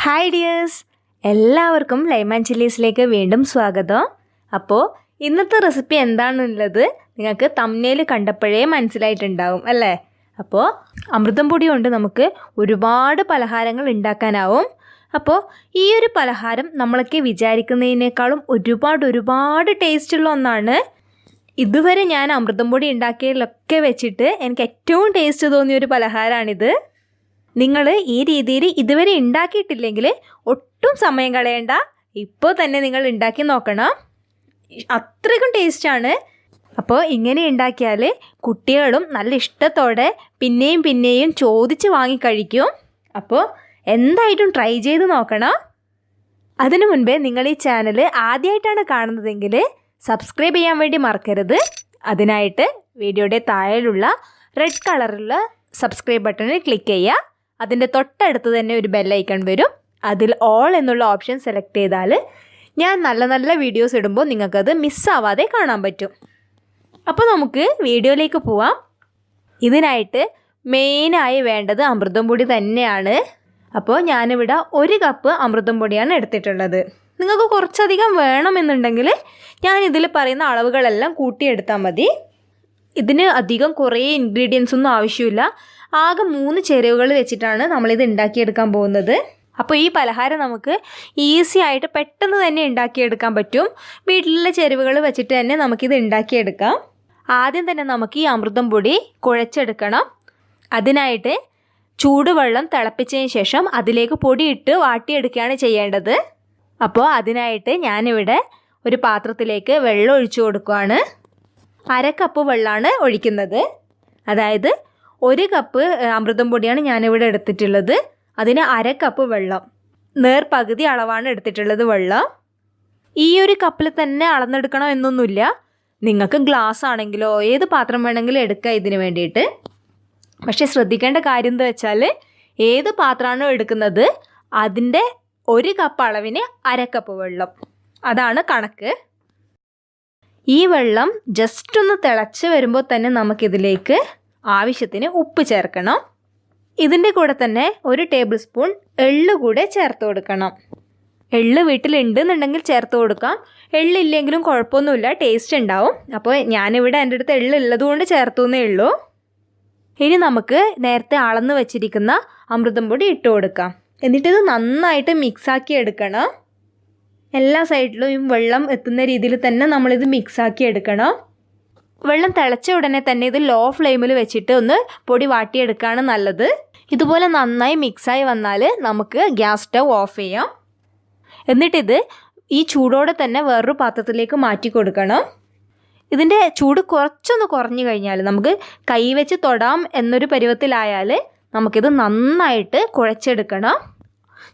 Hi dears, എല്ലാവർക്കും Lyman ചില്ലീസിലേക്ക് വീണ്ടും സ്വാഗതം. അപ്പോൾ ഇന്നത്തെ റെസിപ്പി എന്താണെന്നുള്ളത് നിങ്ങൾക്ക് തംബ്നെയിൽ കണ്ടപ്പോഴേ മനസ്സിലായിട്ടുണ്ടാവും അല്ലേ? അപ്പോൾ അമൃതം പൊടി കൊണ്ട് നമുക്ക് ഒരുപാട് പലഹാരങ്ങൾ ഉണ്ടാക്കാനാവും. അപ്പോൾ ഈ ഒരു പലഹാരം നമ്മളൊക്കെ വിചാരിക്കുന്നതിനേക്കാളും ഒരുപാട് ടേസ്റ്റുള്ള ഒന്നാണ്. ഇതുവരെ ഞാൻ അമൃതം പൊടി ഉണ്ടാക്കിയതിലൊക്കെ വെച്ചിട്ട് എനിക്ക് ഏറ്റവും ടേസ്റ്റ് തോന്നിയൊരു പലഹാരമാണിത്. നിങ്ങൾ ഈ രീതിയിൽ ഇതുവരെ ഉണ്ടാക്കിയിട്ടില്ലെങ്കിൽ ഒട്ടും സമയം കളയണ്ട, ഇപ്പോൾ തന്നെ നിങ്ങൾ ഉണ്ടാക്കി നോക്കണം. അത്രയ്ക്കും ടേസ്റ്റാണ്. അപ്പോൾ ഇങ്ങനെ ഉണ്ടാക്കിയാൽ കുട്ടികളും നല്ല ഇഷ്ടത്തോടെ പിന്നെയും ചോദിച്ച് വാങ്ങി കഴിക്കും. അപ്പോൾ എന്തായിട്ടും ട്രൈ ചെയ്ത് നോക്കണം. അതിനു മുൻപേ നിങ്ങൾ ഈ ചാനൽ ആദ്യമായിട്ടാണ് കാണുന്നതെങ്കിൽ സബ്സ്ക്രൈബ് ചെയ്യാൻ വേണ്ടി മറക്കരുത്. അതിനായിട്ട് വീഡിയോയുടെ താഴെയുള്ള റെഡ് കളറുള്ള സബ്സ്ക്രൈബ് ബട്ടണിൽ ക്ലിക്ക് ചെയ്യുക. അതിൻ്റെ തൊട്ടടുത്ത് തന്നെ ഒരു ബെല്ലൈക്കൺ വരും. അതിൽ ഓൾ എന്നുള്ള ഓപ്ഷൻ സെലക്ട് ചെയ്താൽ ഞാൻ നല്ല വീഡിയോസ് ഇടുമ്പോൾ നിങ്ങൾക്കത് മിസ്സാവാതെ കാണാൻ പറ്റും. അപ്പോൾ നമുക്ക് വീഡിയോയിലേക്ക് പോവാം. ഇതിനായിട്ട് മെയിനായി വേണ്ടത് അമൃതം പൊടി തന്നെയാണ്. അപ്പോൾ ഞാനിവിടെ 1 കപ്പ് അമൃതം പൊടിയാണ് എടുത്തിട്ടുള്ളത്. നിങ്ങൾക്ക് കുറച്ചധികം വേണമെന്നുണ്ടെങ്കിൽ ഞാനിതിൽ പറയുന്ന അളവുകളെല്ലാം കൂട്ടിയെടുത്താൽ മതി. ഇതിന് അധികം കുറേ ഇൻഗ്രീഡിയൻസ് ഒന്നും ആവശ്യമില്ല. ആകെ 3 ചേരുവകൾ വെച്ചിട്ടാണ് നമ്മളിത് ഉണ്ടാക്കിയെടുക്കാൻ പോകുന്നത്. അപ്പോൾ ഈ പലഹാരം നമുക്ക് ഈസി ആയിട്ട് പെട്ടെന്ന് തന്നെ ഉണ്ടാക്കിയെടുക്കാൻ പറ്റും. വീട്ടിലുള്ള ചേരുവകൾ വെച്ചിട്ട് തന്നെ നമുക്കിത് ഉണ്ടാക്കിയെടുക്കാം. ആദ്യം തന്നെ നമുക്ക് ഈ അമൃതം പൊടി കുഴച്ചെടുക്കണം. അതിനായിട്ട് ചൂടുവെള്ളം തിളപ്പിച്ചതിന് ശേഷം അതിലേക്ക് പൊടിയിട്ട് വാട്ടിയെടുക്കുകയാണ് ചെയ്യേണ്ടത്. അപ്പോൾ അതിനായിട്ട് ഞാനിവിടെ ഒരു പാത്രത്തിലേക്ക് വെള്ളം ഒഴിച്ചു കൊടുക്കുകയാണ്. 1/2 കപ്പ് വെള്ളമാണ് ഒഴിക്കുന്നത്. അതായത് 1 കപ്പ് അമൃതം പൊടിയാണ് ഞാനിവിടെ എടുത്തിട്ടുള്ളത്. അതിന് 1/2 കപ്പ് വെള്ളം, നേർപകുതി അളവാണ് എടുത്തിട്ടുള്ളത് വെള്ളം. ഈ ഒരു കപ്പിൽ തന്നെ അളന്നെടുക്കണം എന്നൊന്നുമില്ല. നിങ്ങൾക്ക് ഗ്ലാസ് ആണെങ്കിലോ ഏത് പാത്രം വേണമെങ്കിലും എടുക്കാം ഇതിന് വേണ്ടിയിട്ട്. പക്ഷേ ശ്രദ്ധിക്കേണ്ട കാര്യം എന്താ വെച്ചാൽ ഏത് പാത്രമാണോ എടുക്കുന്നത് അതിൻ്റെ 1 കപ്പ് അളവിന് 1/2 കപ്പ് വെള്ളം, അതാണ് കണക്ക്. ഈ വെള്ളം ജസ്റ്റ് ഒന്ന് തിളച്ച് വരുമ്പോൾ തന്നെ നമുക്കിതിലേക്ക് ആവശ്യത്തിന് ഉപ്പ് ചേർക്കണം. ഇതിൻ്റെ കൂടെ തന്നെ 1 ടേബിൾ സ്പൂൺ എള്ള് കൂടെ ചേർത്ത് കൊടുക്കണം. എള്ള് വീട്ടിലുണ്ടെന്നുണ്ടെങ്കിൽ ചേർത്ത് കൊടുക്കാം. എള്ളില്ലെങ്കിലും കുഴപ്പമൊന്നുമില്ല, ടേസ്റ്റ് ഉണ്ടാവും. അപ്പോൾ ഞാനിവിടെ എൻ്റെ അടുത്ത് എള്ള് ഉള്ളതുകൊണ്ട് ചേർത്തുന്നേ ഉള്ളൂ. ഇനി നമുക്ക് നേരത്തെ അളന്ന് വെച്ചിരിക്കുന്ന അമൃതം പൊടി ഇട്ട് കൊടുക്കാം. എന്നിട്ടിത് നന്നായിട്ട് മിക്സാക്കി എടുക്കണം. എല്ലാ സൈഡിലും വെള്ളം എത്തുന്ന രീതിയിൽ തന്നെ നമ്മളിത് മിക്സാക്കി എടുക്കണം. വെള്ളം തിളച്ച ഉടനെ തന്നെ ഇത് ലോ ഫ്ലെയിമിൽ വെച്ചിട്ട് ഒന്ന് പൊടി വാട്ടിയെടുക്കുകയാണ് നല്ലത്. ഇതുപോലെ നന്നായി മിക്സായി വന്നാൽ നമുക്ക് ഗ്യാസ് സ്റ്റവ് ഓഫ് ചെയ്യാം. എന്നിട്ടിത് ഈ ചൂടോടെ തന്നെ വേറൊരു പാത്രത്തിലേക്ക് മാറ്റി കൊടുക്കണം. ഇതിൻ്റെ ചൂട് കുറച്ചൊന്ന് കുറഞ്ഞു കഴിഞ്ഞാൽ നമുക്ക് കൈ വെച്ച് തൊടാം എന്നൊരു പരുവത്തിലായാൽ നമുക്കിത് നന്നായിട്ട് കുഴച്ചെടുക്കണം.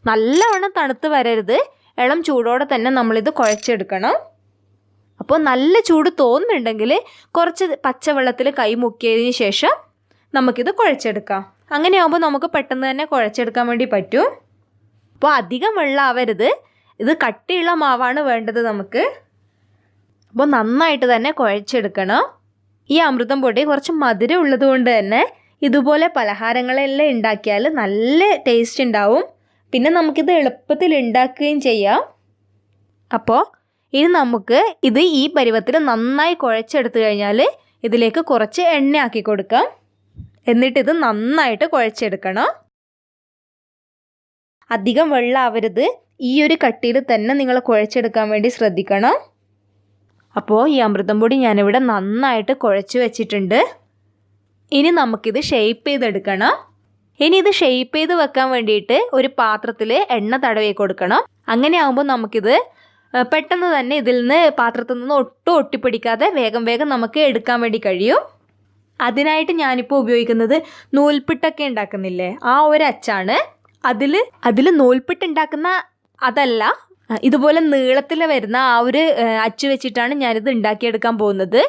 നല്ലവണ്ണം തണുത്ത് വരരുത്, ഇളം ചൂടോടെ തന്നെ നമ്മളിത് കുഴച്ചെടുക്കണം. അപ്പോൾ നല്ല ചൂട് തോന്നുന്നുണ്ടെങ്കിൽ കുറച്ച് പച്ചവെള്ളത്തിൽ കൈ മുക്കിയതിന് ശേഷം നമുക്കിത് കുഴച്ചെടുക്കാം. അങ്ങനെയാകുമ്പോൾ നമുക്ക് പെട്ടെന്ന് തന്നെ കുഴച്ചെടുക്കാൻ വേണ്ടി പറ്റും. അപ്പോൾ അധികം വെള്ളം ആവരുത്, ഇത് കട്ടിയുള്ള മാവാണ് വേണ്ടത് നമുക്ക്. അപ്പോൾ നന്നായിട്ട് തന്നെ കുഴച്ചെടുക്കണം. ഈ അമൃതം പൊടി കുറച്ച് മധുരം ഉള്ളത് കൊണ്ട് തന്നെ ഇതുപോലെ പലഹാരങ്ങളെല്ലാം ഉണ്ടാക്കിയാൽ നല്ല ടേസ്റ്റ് ഉണ്ടാവും. പിന്നെ നമുക്കിത് എളുപ്പത്തിൽ ഉണ്ടാക്കുകയും ചെയ്യാം. അപ്പോൾ ഇനി നമുക്ക് ഇത് ഈ പരുവത്തിൽ നന്നായി കുഴച്ചെടുത്തു കഴിഞ്ഞാൽ ഇതിലേക്ക് കുറച്ച് എണ്ണ ആക്കി കൊടുക്കാം. എന്നിട്ടിത് നന്നായിട്ട് കുഴച്ചെടുക്കണം. അധികം വെള്ളം ആവരുത്, ഈ ഒരു കട്ടിയിൽ തന്നെ നിങ്ങൾ കുഴച്ചെടുക്കാൻ വേണ്ടി ശ്രദ്ധിക്കണം. അപ്പോൾ ഈ അമൃതം പൊടി ഞാനിവിടെ നന്നായിട്ട് കുഴച്ച് വെച്ചിട്ടുണ്ട്. ഇനി നമുക്കിത് ഷേപ്പ് ചെയ്തെടുക്കണം. ഇനി ഇത് ഷേപ്പ് ചെയ്ത് വെക്കാൻ വേണ്ടിയിട്ട് ഒരു പാത്രത്തിൽ എണ്ണ തടവി കൊടുക്കണം. അങ്ങനെ ആകുമ്പോൾ നമുക്കിത് പെട്ടെന്ന് തന്നെ ഇതിൽ നിന്ന് പാത്രത്തിൽ നിന്ന് ഒട്ടും ഒട്ടിപ്പിടിക്കാതെ വേഗം നമുക്ക് എടുക്കാൻ വേണ്ടി കഴിയും. അതിനായിട്ട് ഞാനിപ്പോൾ ഉപയോഗിക്കുന്നത് നൂൽപ്പിട്ടൊക്കെ ഉണ്ടാക്കുന്നില്ലേ, ആ ഒരു അച്ചാണ്. അതിൽ നൂൽപ്പിട്ട് ഉണ്ടാക്കുന്ന അതല്ല, ഇതുപോലെ നീളത്തിൽ വരുന്ന ആ ഒരു അച്ച് വെച്ചിട്ടാണ് ഞാനിത് ഉണ്ടാക്കിയെടുക്കാൻ പോകുന്നത്.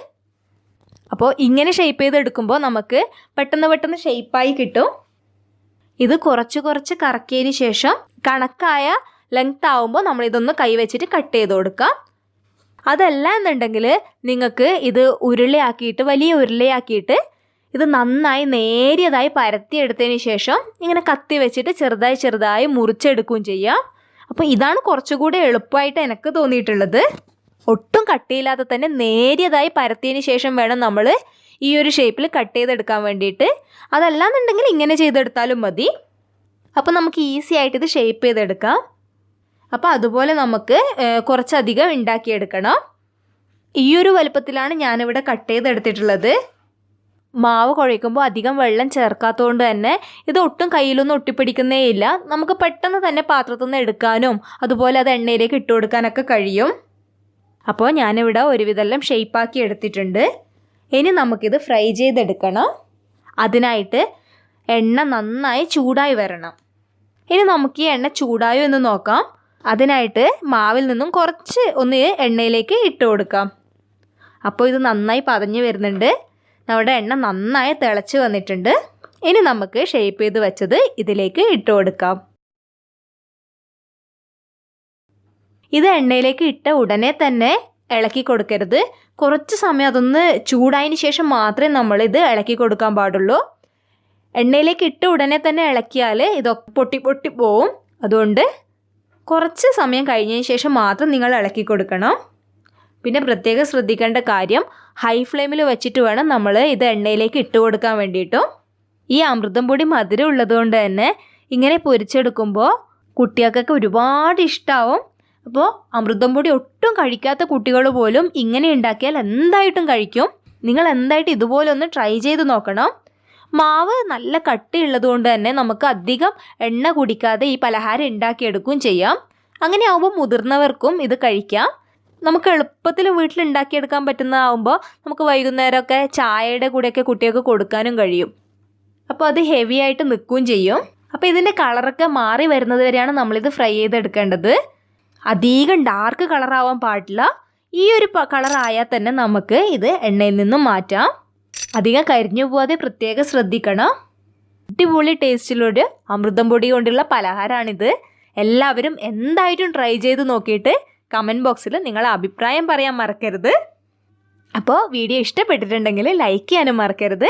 അപ്പോൾ ഇങ്ങനെ ഷേപ്പ് ചെയ്തെടുക്കുമ്പോൾ നമുക്ക് പെട്ടെന്ന് ഷേപ്പായി കിട്ടും. ഇത് കുറച്ച് കറക്കിയതിന് ശേഷം കണക്കായ ലെങ്ത് ആവുമ്പോൾ നമ്മളിതൊന്ന് കൈവച്ചിട്ട് കട്ട് ചെയ്ത് കൊടുക്കാം. അതല്ല എന്നുണ്ടെങ്കിൽ നിങ്ങൾക്ക് ഇത് വലിയ ഉരുളയാക്കിയിട്ട് ഇത് നന്നായി നേരിയതായി പരത്തിയെടുത്തതിന് ശേഷം ഇങ്ങനെ കത്തി വെച്ചിട്ട് ചെറുതായി മുറിച്ചെടുക്കുകയും ചെയ്യാം. അപ്പോൾ ഇതാണ് കുറച്ചുകൂടി എളുപ്പമായിട്ട് എനിക്ക് തോന്നിയിട്ടുള്ളത്. ഒട്ടും കട്ടിയില്ലാതെ തന്നെ നേരിയതായി പരത്തിയതിന് ശേഷം വേണം നമ്മൾ ഈ ഒരു ഷേപ്പിൽ കട്ട് ചെയ്തെടുക്കാൻ വേണ്ടിയിട്ട്. അതല്ലാന്നുണ്ടെങ്കിൽ ഇങ്ങനെ ചെയ്തെടുത്താലും മതി. അപ്പോൾ നമുക്ക് ഈസി ആയിട്ട് ഇത് ഷേപ്പ് ചെയ്തെടുക്കാം. അപ്പോൾ അതുപോലെ നമുക്ക് കുറച്ചധികം ഉണ്ടാക്കിയെടുക്കണം. ഈ ഒരു വലുപ്പത്തിലാണ് ഞാനിവിടെ കട്ട് ചെയ്തെടുത്തിട്ടുള്ളത്. മാവ് കുഴയ്ക്കുമ്പോൾ അധികം വെള്ളം ചേർക്കാത്തതുകൊണ്ട് തന്നെ ഇത് ഒട്ടും കയ്യിലൊന്നും ഒട്ടിപ്പിടിക്കുന്നേ ഇല്ല. നമുക്ക് പെട്ടെന്ന് തന്നെ പാത്രത്തിൽ നിന്ന് എടുക്കാനും അതുപോലെ അത് എണ്ണയിലേക്ക് ഇട്ട് കൊടുക്കാനൊക്കെ കഴിയും. അപ്പോൾ ഞാനിവിടെ ഒരുവിധമെല്ലാം ഷേപ്പാക്കി എടുത്തിട്ടുണ്ട്. ഇനി നമുക്കിത് ഫ്രൈ ചെയ്തെടുക്കണം. അതിനായിട്ട് എണ്ണ നന്നായി ചൂടായി വരണം. ഇനി നമുക്ക് ഈ എണ്ണ ചൂടായോ എന്ന് നോക്കാം. അതിനായിട്ട് മാവിൽ നിന്നും കുറച്ച് ഒന്ന് എണ്ണയിലേക്ക് ഇട്ട് കൊടുക്കാം. അപ്പോൾ ഇത് നന്നായി പതഞ്ഞ് വരുന്നുണ്ട്. നമ്മുടെ എണ്ണ നന്നായി തിളച്ച് വന്നിട്ടുണ്ട്. ഇനി നമുക്ക് ഷേപ്പ് ചെയ്ത് വെച്ചത് ഇതിലേക്ക് ഇട്ട് കൊടുക്കാം. ഇത് എണ്ണയിലേക്ക് ഇട്ട ഉടനെ തന്നെ ഇളക്കി കൊടുക്കരുത്. കുറച്ച് സമയം അതൊന്ന് ചൂടായതിന് ശേഷം മാത്രമേ നമ്മളിത് ഇളക്കി കൊടുക്കാൻ പാടുള്ളൂ. എണ്ണയിലേക്ക് ഇട്ട ഉടനെ തന്നെ ഇളക്കിയാൽ ഇതൊക്കെ പൊട്ടി പോവും. അതുകൊണ്ട് കുറച്ച് സമയം കഴിഞ്ഞതിന് ശേഷം മാത്രം നിങ്ങൾ ഇളക്കി കൊടുക്കണം. പിന്നെ പ്രത്യേകം ശ്രദ്ധിക്കേണ്ട കാര്യം, ഹൈ ഫ്ലെയിമിൽ വെച്ചിട്ട് വേണം നമ്മൾ ഇത് എണ്ണയിലേക്ക് ഇട്ട് കൊടുക്കാൻ വേണ്ടിയിട്ടും. ഈ അമൃതം പൊടി മധുരം ഉള്ളതുകൊണ്ട് തന്നെ ഇങ്ങനെ പൊരിച്ചെടുക്കുമ്പോൾ കുട്ടികൾക്കൊക്കെ ഒരുപാട് ഇഷ്ടമാവും. അപ്പോൾ അമൃതം പൊടി ഒട്ടും കഴിക്കാത്ത കുട്ടികൾ പോലും ഇങ്ങനെ ഉണ്ടാക്കിയാൽ എന്തായിട്ടും കഴിക്കും. നിങ്ങൾ എന്തായിട്ട് ഇതുപോലെ ഒന്ന് ട്രൈ ചെയ്ത് നോക്കണം. മാവ് നല്ല കട്ടിയുള്ളത് കൊണ്ട് തന്നെ നമുക്ക് അധികം എണ്ണ കുടിക്കാതെ ഈ പലഹാരം ഉണ്ടാക്കിയെടുക്കുകയും ചെയ്യാം. അങ്ങനെ ആവുമ്പോൾ മുതിർന്നവർക്കും ഇത് കഴിക്കാം. നമുക്ക് എളുപ്പത്തിൽ വീട്ടിൽ ഉണ്ടാക്കിയെടുക്കാൻ പറ്റുന്നതാവുമ്പോൾ നമുക്ക് വൈകുന്നേരമൊക്കെ ചായയുടെ കൂടെയൊക്കെ കുട്ടികൾക്ക് കൊടുക്കാനും കഴിയും. അപ്പോൾ അത് ഹെവി ആയിട്ട് നിൽക്കുകയും ചെയ്യും. അപ്പോൾ ഇതിൻ്റെ കളറൊക്കെ മാറി വരുന്നത് വരെയാണ് നമ്മളിത് ഫ്രൈ ചെയ്തെടുക്കേണ്ടത്. അധികം ഡാർക്ക് കളറാവാൻ പാടില്ല. ഈ ഒരു കളറായാൽ തന്നെ നമുക്ക് ഇത് എണ്ണയിൽ നിന്നും മാറ്റാം. അധികം കരിഞ്ഞു പോവാതെ പ്രത്യേകം ശ്രദ്ധിക്കണം. അടിപൊളി ടേസ്റ്റിലൊരു അമൃതം പൊടി കൊണ്ടുള്ള പലഹാരമാണിത്. എല്ലാവരും എന്തായിട്ടും ട്രൈ ചെയ്ത് നോക്കിയിട്ട് കമൻറ്റ് ബോക്സിൽ നിങ്ങളുടെ അഭിപ്രായം പറയാൻ മറക്കരുത്. അപ്പോൾ വീഡിയോ ഇഷ്ടപ്പെട്ടിട്ടുണ്ടെങ്കിൽ ലൈക്ക് ചെയ്യാനും മറക്കരുത്.